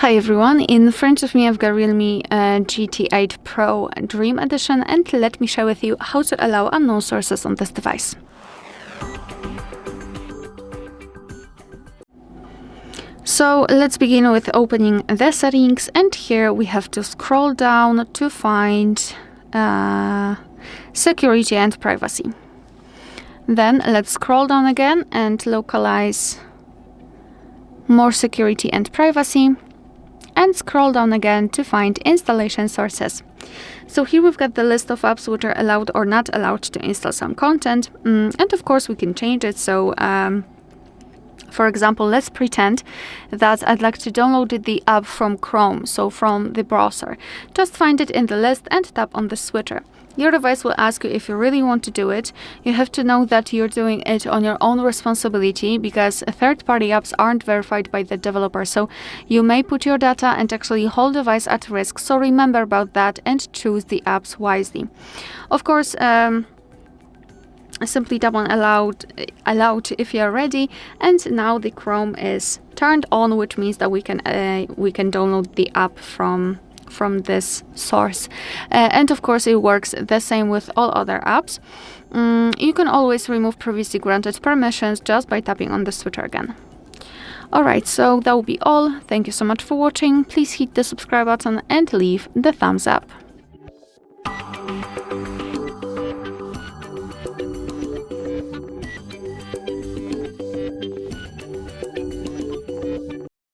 Hi everyone, in front of me I've got REALME GT8 Pro Dream Edition, and let me share with you how to allow unknown sources on this device. So let's begin with opening the settings, and here we have to scroll down to find security and privacy. Then let's scroll down again and localize more security and privacy, and scroll down again to find installation sources. So here we've got the list of apps which are allowed or not allowed to install some content, and of course we can change it. So for example, let's pretend that I'd like to download the app from Chrome, so from the browser. Just find it in the list and tap on the switcher. Your device will ask you if you really want to do it. You have to know that you're doing it on your own responsibility, because third-party apps aren't verified by the developer, so you may put your data and actually whole device at risk. So remember about that and choose the apps wisely. Of course, simply tap on allowed if you're ready, and now the Chrome is turned on, which means that we can download the app from this source. And of course it works the same with all other apps. You can always remove previously granted permissions just by tapping on the switcher again. Alright, so that will be all. Thank you so much for watching. Please hit the subscribe button and leave the thumbs up.